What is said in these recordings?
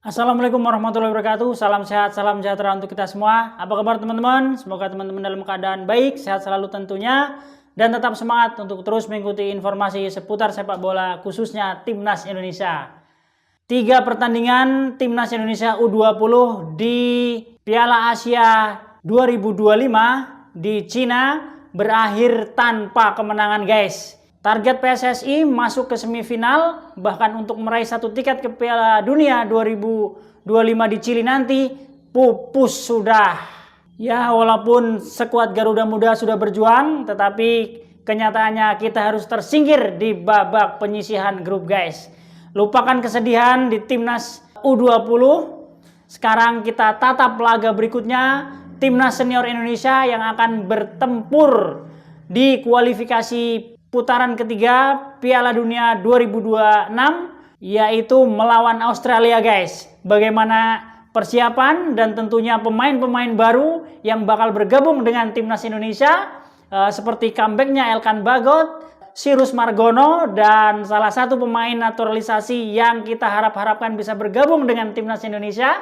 Assalamualaikum warahmatullahi wabarakatuh. Salam sehat, salam sejahtera untuk kita semua. Apa kabar teman-teman? Semoga teman-teman dalam keadaan baik, sehat selalu tentunya, dan tetap semangat untuk terus mengikuti informasi seputar sepak bola, khususnya Timnas Indonesia. 3 pertandingan Timnas Indonesia U20 di Piala Asia 2025 di Cina berakhir tanpa kemenangan, guys. Target PSSI masuk ke semifinal, bahkan untuk meraih 1 tiket ke Piala Dunia 2025 di Chili nanti, pupus sudah. Ya, walaupun skuad Garuda Muda sudah berjuang, tetapi kenyataannya kita harus tersingkir di babak penyisihan grup, guys. Lupakan kesedihan di Timnas U20. Sekarang kita tatap laga berikutnya, Timnas Senior Indonesia yang akan bertempur di kualifikasi putaran ketiga Piala Dunia 2026, yaitu melawan Australia, guys. Bagaimana persiapan dan tentunya pemain-pemain baru yang bakal bergabung dengan Timnas Indonesia, seperti comebacknya Elkan Bagot, Sirus Margono, dan salah satu pemain naturalisasi yang kita harap-harapkan bisa bergabung dengan Timnas Indonesia.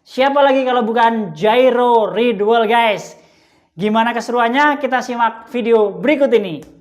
Siapa lagi kalau bukan Jairo Ridwell, guys. Gimana keseruannya? Kita simak video berikut ini.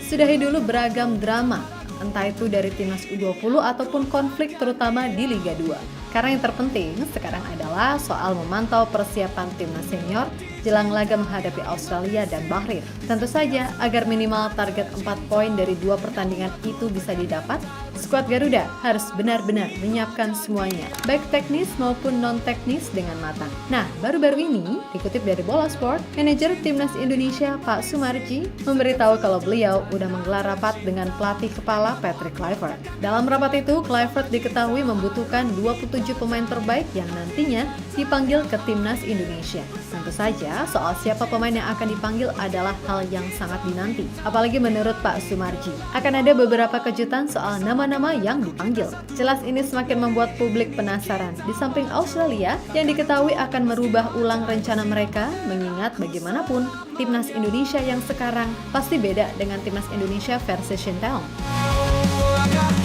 Sudahi dulu beragam drama, entah itu dari Timnas U20 ataupun konflik terutama di Liga 2. Karena yang terpenting sekarang adalah soal memantau persiapan Timnas Senior jelang laga menghadapi Australia dan Bahrain. Tentu saja agar minimal target 4 poin dari 2 pertandingan itu bisa didapat, skuad Garuda harus benar-benar menyiapkan semuanya, baik teknis maupun non-teknis dengan matang. Nah, baru-baru ini dikutip dari Bola Sport, manajer Timnas Indonesia Pak Sumarji memberitahu kalau beliau udah menggelar rapat dengan pelatih kepala Patrick Kluivert. Dalam rapat itu, Kluivert diketahui membutuhkan 27 pemain terbaik yang nantinya dipanggil ke Timnas Indonesia. Tentu saja, soal siapa pemain yang akan dipanggil adalah hal yang sangat dinanti. Apalagi menurut Pak Sumarji, akan ada beberapa kejutan soal nama-nama yang dipanggil. Jelas ini semakin membuat publik penasaran. Di samping Australia yang diketahui akan merubah ulang rencana mereka, mengingat bagaimanapun Timnas Indonesia yang sekarang pasti beda dengan Timnas Indonesia versi Shintaeyong.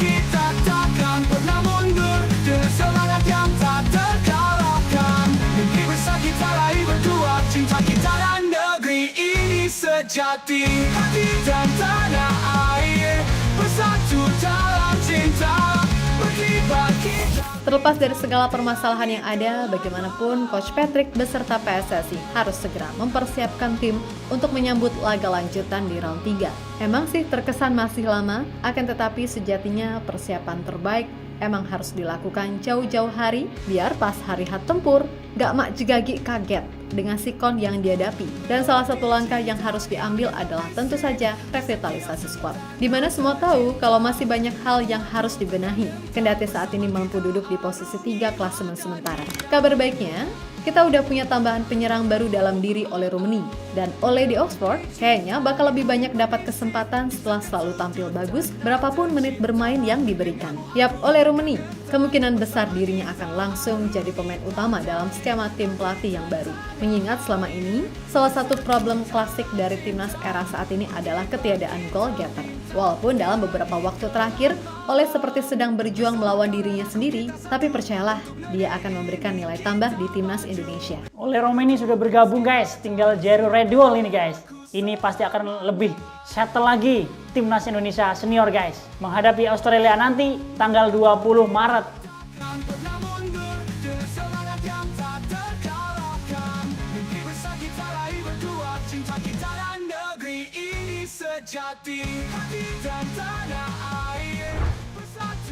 Kita takkan pernah mundur dengan semangat yang tak terkalahkan. Mimpi besar kita raih berdua, cinta kita dan negeri ini sejati. Hati dan tanah air bersatu dalam cinta, berkibar kita. Terlepas dari segala permasalahan yang ada, bagaimanapun Coach Patrick beserta PSSI harus segera mempersiapkan tim untuk menyambut laga lanjutan di round 3. Emang sih terkesan masih lama, akan tetapi sejatinya persiapan terbaik emang harus dilakukan jauh-jauh hari, biar pas hari H tempur gak mak jegagi kaget dengan sikon yang dihadapi. Dan salah satu langkah yang harus diambil adalah tentu saja revitalisasi skuad, dimana semua tahu kalau masih banyak hal yang harus dibenahi, kendati saat ini mampu duduk di posisi 3 klasemen sementara. Kabar baiknya, kita udah punya tambahan penyerang baru dalam diri Ole Rummenigge, dan Ole di Oxford kayaknya bakal lebih banyak dapat kesempatan setelah selalu tampil bagus berapapun menit bermain yang diberikan. Yap, Ole Rummenigge kemungkinan besar dirinya akan langsung jadi pemain utama dalam skema tim pelatih yang baru. Mengingat selama ini, salah satu problem klasik dari timnas era saat ini adalah ketiadaan goal getter. Walaupun dalam beberapa waktu terakhir, Ole seperti sedang berjuang melawan dirinya sendiri, tapi percayalah, dia akan memberikan nilai tambah di timnas Indonesia. Ole Rummenigge sudah bergabung, guys. Tinggal Jairo Ridwell ini, guys. Ini pasti akan lebih settle lagi Timnas Indonesia Senior, guys, menghadapi Australia nanti tanggal 20 Maret.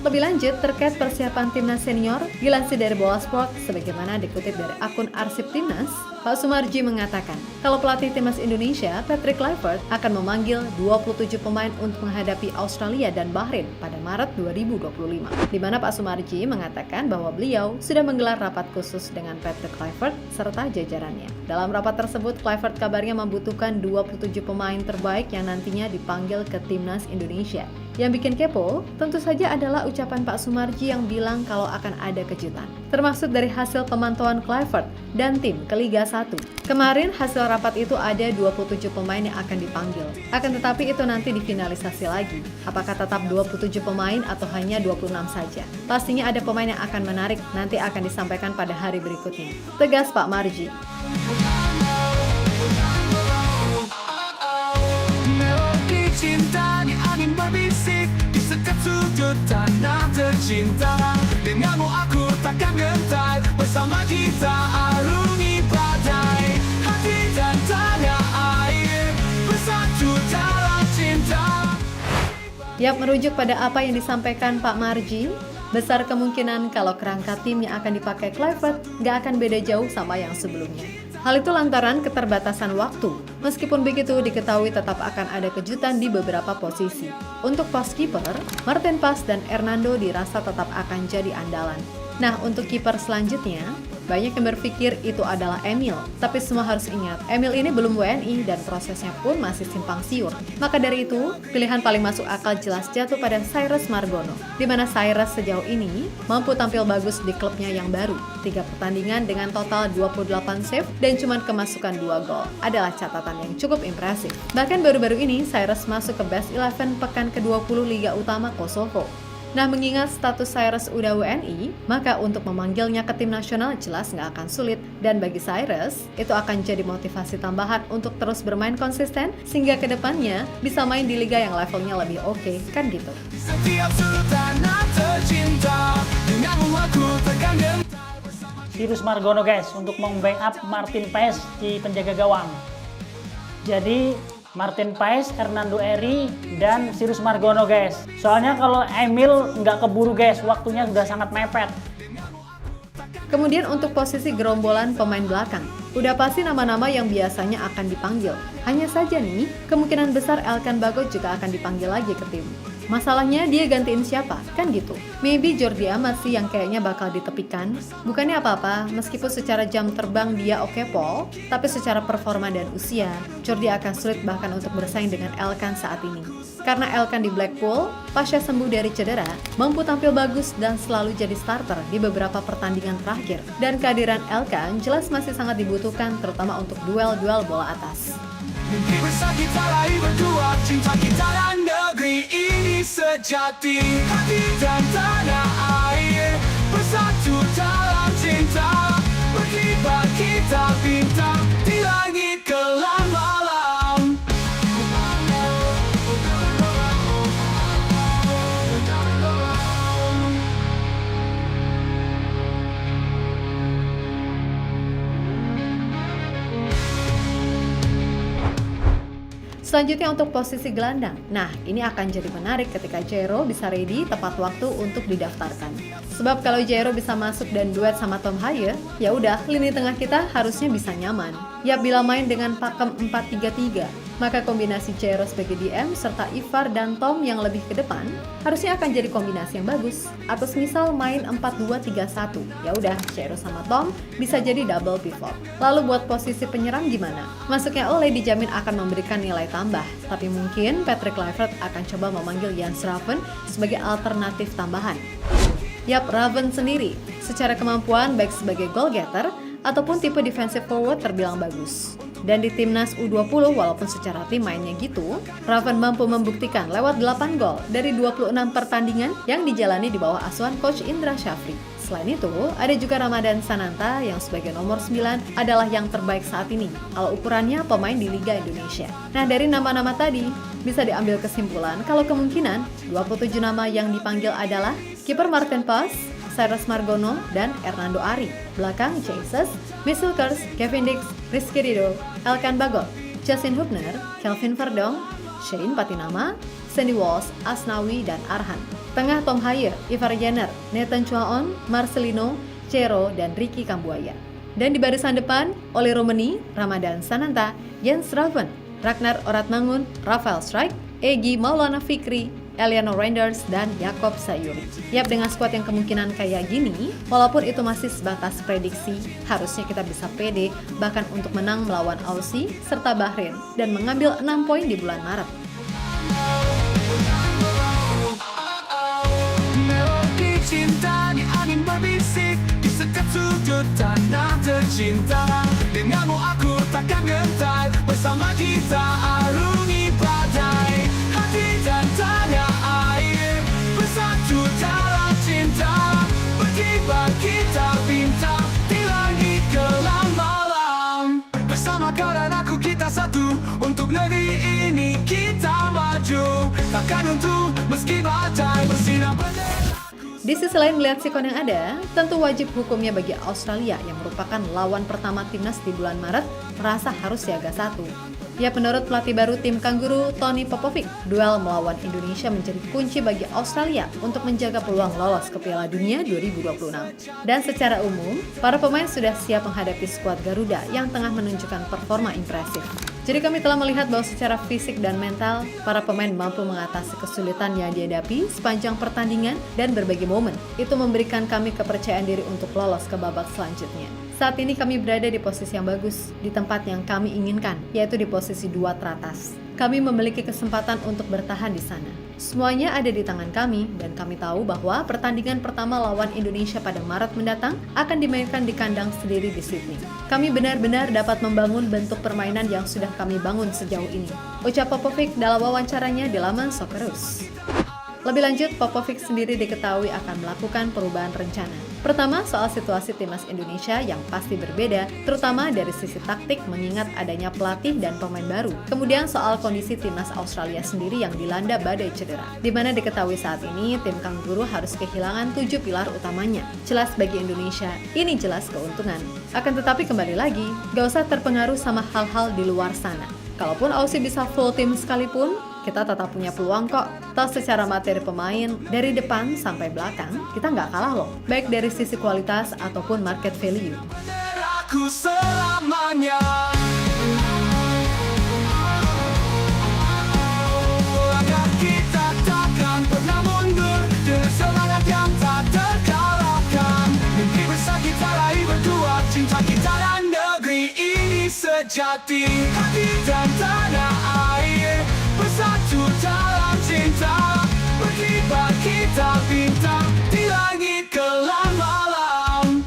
Lebih lanjut terkait persiapan Timnas Senior, dilansir dari Bola Sport sebagaimana dikutip dari akun arsip Timnas, Pak Sumarji mengatakan kalau pelatih Timnas Indonesia, Patrick Kluivert, akan memanggil 27 pemain untuk menghadapi Australia dan Bahrain pada Maret 2025. Di mana Pak Sumarji mengatakan bahwa beliau sudah menggelar rapat khusus dengan Patrick Kluivert serta jajarannya. Dalam rapat tersebut, Kluivert kabarnya membutuhkan 27 pemain terbaik yang nantinya dipanggil ke Timnas Indonesia. Yang bikin kepo, tentu saja adalah ucapan Pak Sumarji yang bilang kalau akan ada kejutan. Termasuk dari hasil pemantauan Kluivert dan tim ke Liga 1. Kemarin hasil rapat itu ada 27 pemain yang akan dipanggil. Akan tetapi itu nanti difinalisasi lagi. Apakah tetap 27 pemain atau hanya 26 saja? Pastinya ada pemain yang akan menarik, nanti akan disampaikan pada hari berikutnya. Tegas Pak Marji. Melodi cinta di angin berbisik, di sekat sudut tanah tercinta. Denganmu aku takkan gentar, bersama kita arungi badai. Hati dan tanah air bersatu dalam cinta. Yap, merujuk pada apa yang disampaikan Pak Marji, besar kemungkinan kalau kerangka tim yang akan dipakai Kluivert nggak akan beda jauh sama yang sebelumnya. Hal itu lantaran keterbatasan waktu. Meskipun begitu, diketahui tetap akan ada kejutan di beberapa posisi. Untuk pos kiper, Martin Pas dan Hernando dirasa tetap akan jadi andalan. Nah, untuk kiper selanjutnya, banyak yang berpikir itu adalah Emil. Tapi semua harus ingat, Emil ini belum WNI dan prosesnya pun masih simpang siur. Maka dari itu, pilihan paling masuk akal jelas jatuh pada Cyrus Margono, di mana Cyrus sejauh ini mampu tampil bagus di klubnya yang baru. 3 pertandingan dengan total 28 save dan cuma kemasukan 2 gol adalah catatan yang cukup impresif. Bahkan baru-baru ini Cyrus masuk ke Best 11 pekan ke-20 Liga Utama Kosovo. Nah, mengingat status Cyrus udah WNI, maka untuk memanggilnya ke tim nasional jelas nggak akan sulit. Dan bagi Cyrus, itu akan jadi motivasi tambahan untuk terus bermain konsisten, sehingga kedepannya bisa main di liga yang levelnya lebih oke, kan gitu. Setiap sudut tanah tercinta, denganmu aku takkan gentar. Cyrus Margono guys untuk membackup Martin Paes di penjaga gawang. Jadi Martin Paes, Hernando Eri, dan Cyrus Margono guys. Soalnya kalau Emil nggak keburu guys, waktunya sudah sangat mepet. Kemudian untuk posisi gerombolan pemain belakang, udah pasti nama-nama yang biasanya akan dipanggil. Hanya saja nih, kemungkinan besar Elkan Bagot juga akan dipanggil lagi ke tim. Masalahnya dia gantiin siapa? Kan gitu. Maybe Jordi Amat sih yang kayaknya bakal ditepikan. Bukannya apa-apa, meskipun secara jam terbang dia oke pol, tapi secara performa dan usia, Jordi akan sulit bahkan untuk bersaing dengan Elkan saat ini. Karena Elkan di Blackpool, pasca sembuh dari cedera, mampu tampil bagus dan selalu jadi starter di beberapa pertandingan terakhir. Dan kehadiran Elkan jelas masih sangat dibutuhkan terutama untuk duel-duel bola atas. Mimpi besar kita raih berdua, cinta kita dan negeri ini sejati. Hati dan tanah air bersatu dalam cinta. Berkibar kita bintang di langit kelam malam. Selanjutnya untuk posisi gelandang. Nah, ini akan jadi menarik ketika Jairo bisa ready tepat waktu untuk didaftarkan. Sebab kalau Jairo bisa masuk dan duet sama Tom Haye, ya udah lini tengah kita harusnya bisa nyaman. Ya bila main dengan pakem 4-3-3, maka kombinasi Jairo sebagai DM serta Ivar dan Tom yang lebih ke depan harusnya akan jadi kombinasi yang bagus. Atau semisal main 4-2-3-1, ya udah Jairo sama Tom bisa jadi double pivot. Lalu buat posisi penyerang gimana? Masuknya Ole dijamin akan memberikan nilai tambah, tapi mungkin Patrick Kluivert akan coba memanggil Jens Raven sebagai alternatif tambahan. Yap, Raven sendiri secara kemampuan baik sebagai goal getter ataupun tipe defensive forward terbilang bagus. Dan di timnas U20 walaupun secara tim mainnya gitu, Raven mampu membuktikan lewat 8 gol dari 26 pertandingan yang dijalani di bawah asuhan Coach Indra Syafri. Selain itu, ada juga Ramadan Sananta yang sebagai nomor 9 adalah yang terbaik saat ini kalau ukurannya pemain di Liga Indonesia. Nah, dari nama-nama tadi bisa diambil kesimpulan kalau kemungkinan 27 nama yang dipanggil adalah kiper Martin Pas, Cyrus Margono, dan Hernando Ari. Belakang Jesus, Misulkers, Kevin Dix, Rizky Ridho, Elkan Bagot, Justin Hubner, Kelvin Verdong, Shane Patinama, Sandy Walsh, Asnawi, dan Arhan. Tengah Tom Haye, Ivar Jenner, Nathan Chuaon, Marcelino, Cero, dan Ricky Kambuaya. Dan di barisan depan, Ole Romeni, Ramadan Sananta, Jens Raven, Ragnar Oratmangun, Rafael Strijk, Egy Maulana Fikri, Eliano Reinders, dan Jakob Sayuri. Yap, dengan skuad yang kemungkinan kayak gini, walaupun itu masih sebatas prediksi, harusnya kita bisa pede bahkan untuk menang melawan Aussie serta Bahrain dan mengambil 6 poin di bulan Maret. tanah tercinta. Denganmu aku takkan gentar, bersama kita arungi badai. Hati dan tanah air bersatu dalam cinta. Berkibar kita bintang di langit kelam malam. Bersama kau dan aku kita satu, untuk negeri ini kita maju. Takkan untuk meski badai bersinar bendera. Di sisi lain melihat sikon yang ada, tentu wajib hukumnya bagi Australia yang merupakan lawan pertama timnas di bulan Maret merasa harus siaga satu. Ya, menurut pelatih baru tim Kanguru, Tony Popovic, duel melawan Indonesia menjadi kunci bagi Australia untuk menjaga peluang lolos ke Piala Dunia 2026. Dan secara umum, para pemain sudah siap menghadapi skuad Garuda yang tengah menunjukkan performa impresif. Jadi kami telah melihat bahwa secara fisik dan mental, para pemain mampu mengatasi kesulitan yang dihadapi sepanjang pertandingan dan berbagai momen. Itu memberikan kami kepercayaan diri untuk lolos ke babak selanjutnya. Saat ini kami berada di posisi yang bagus, di tempat yang kami inginkan, yaitu di posisi 2 teratas. Kami memiliki kesempatan untuk bertahan di sana. Semuanya ada di tangan kami, dan kami tahu bahwa pertandingan pertama lawan Indonesia pada Maret mendatang akan dimainkan di kandang sendiri di Sydney. Kami benar-benar dapat membangun bentuk permainan yang sudah kami bangun sejauh ini, ucap Popovic dalam wawancaranya di laman Socceroos. Lebih lanjut, Popovic sendiri diketahui akan melakukan perubahan rencana. Pertama, soal situasi timnas Indonesia yang pasti berbeda, terutama dari sisi taktik mengingat adanya pelatih dan pemain baru. Kemudian soal kondisi timnas Australia sendiri yang dilanda badai cedera, di mana diketahui saat ini tim Kanguru harus kehilangan 7 pilar utamanya. Jelas bagi Indonesia, ini jelas keuntungan. Akan tetapi kembali lagi, gak usah terpengaruh sama hal-hal di luar sana. Kalaupun Aussie bisa full tim sekalipun, kita tetap punya peluang kok. Toh secara materi pemain, dari depan sampai belakang, kita nggak kalah loh. Baik dari sisi kualitas ataupun market value. Benderaku selamanya. Agar kita takkan pernah mundur, dengan semangat yang tak terkalahkan. Mimpi besar kita raih berdua, cinta kita dan negeri ini sejati. Hati dan tanah air bersatu dalam cinta. Berkibar kita bintang di langit kelam malam.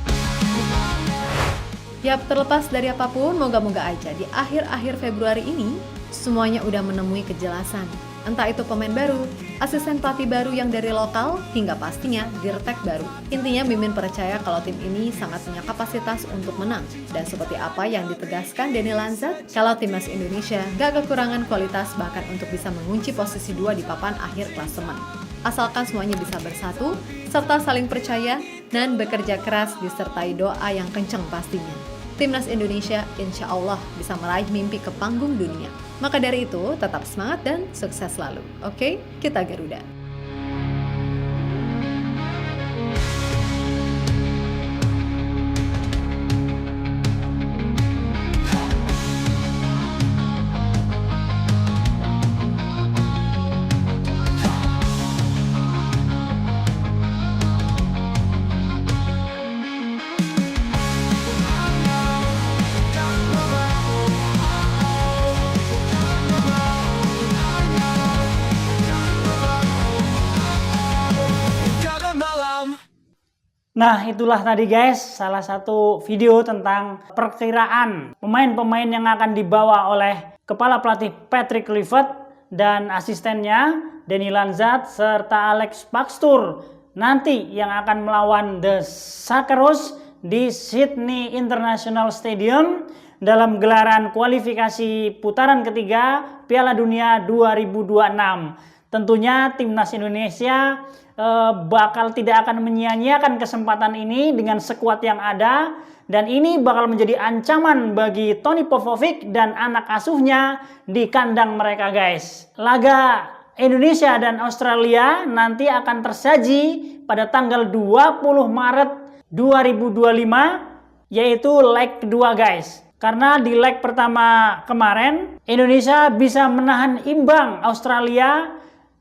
Yap, terlepas dari apapun, moga-moga aja di akhir-akhir Februari ini semuanya udah menemui kejelasan. Entah itu pemain baru, asisten pelatih baru yang dari lokal, hingga pastinya dirtek baru. Intinya Mimin percaya kalau tim ini sangat punya kapasitas untuk menang. Dan seperti apa yang ditegaskan Denny Lanzat, kalau timnas Indonesia gak kekurangan kualitas bahkan untuk bisa mengunci posisi 2 di papan akhir klasemen. Asalkan semuanya bisa bersatu, serta saling percaya, dan bekerja keras disertai doa yang kenceng pastinya. Timnas Indonesia insya Allah bisa meraih mimpi ke panggung dunia. Maka dari itu, tetap semangat dan sukses selalu. Oke, kita Garuda. Nah, itulah tadi guys salah satu video tentang perkiraan pemain-pemain yang akan dibawa oleh kepala pelatih Patrick Kluivert dan asistennya Denny Lanzat serta Alex Pastoor nanti yang akan melawan The Socceroos di Sydney International Stadium dalam gelaran kualifikasi putaran ketiga Piala Dunia 2026. Tentunya timnas Indonesia bakal tidak akan menyia-nyiakan kesempatan ini dengan skuad yang ada, dan ini bakal menjadi ancaman bagi Tony Popovic dan anak asuhnya di kandang mereka guys. Laga Indonesia dan Australia nanti akan tersaji pada tanggal 20 Maret 2025 yaitu leg kedua guys. Karena di leg pertama kemarin Indonesia bisa menahan imbang Australia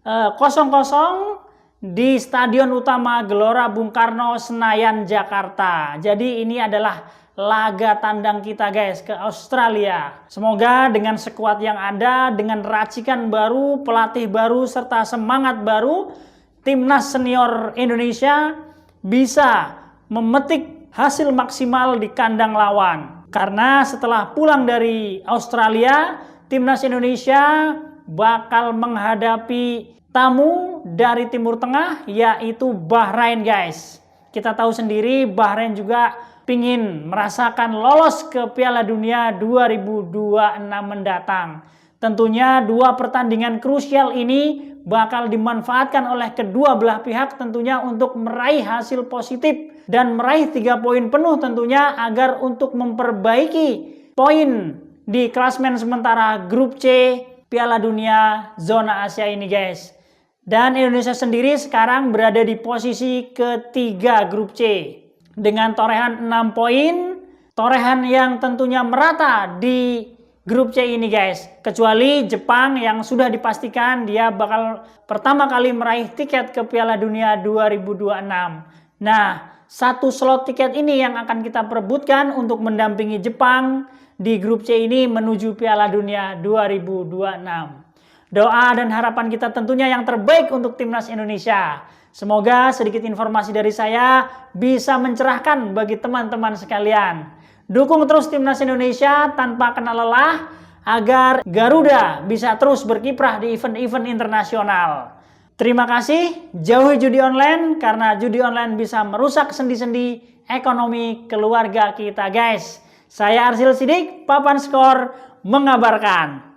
0-0 di Stadion Utama Gelora Bung Karno, Senayan, Jakarta. Jadi ini adalah laga tandang kita guys ke Australia. Semoga dengan skuad yang ada, dengan racikan baru, pelatih baru, serta semangat baru, timnas senior Indonesia bisa memetik hasil maksimal di kandang lawan. Karena setelah pulang dari Australia, timnas Indonesia bakal menghadapi tamu dari Timur Tengah, yaitu Bahrain guys. Kita tahu sendiri Bahrain juga pingin merasakan lolos ke Piala Dunia 2026 mendatang. Tentunya dua pertandingan krusial ini bakal dimanfaatkan oleh kedua belah pihak tentunya untuk meraih hasil positif dan meraih 3 poin penuh tentunya agar untuk memperbaiki poin di klasmen sementara grup C Piala Dunia zona Asia ini guys. Dan Indonesia sendiri sekarang berada di posisi ketiga grup C dengan torehan 6 poin, torehan yang tentunya merata di grup C ini guys, kecuali Jepang yang sudah dipastikan dia bakal pertama kali meraih tiket ke Piala Dunia 2026. Nah, satu slot tiket ini yang akan kita perebutkan untuk mendampingi Jepang di grup C ini menuju Piala Dunia 2026. Doa dan harapan kita tentunya yang terbaik untuk timnas Indonesia. Semoga sedikit informasi dari saya bisa mencerahkan bagi teman-teman sekalian. Dukung terus timnas Indonesia tanpa kenal lelah agar Garuda bisa terus berkiprah di event-event internasional. Terima kasih, jauhi judi online karena judi online bisa merusak sendi-sendi ekonomi keluarga kita guys. Saya Arsil Sidik, Papan Skor mengabarkan.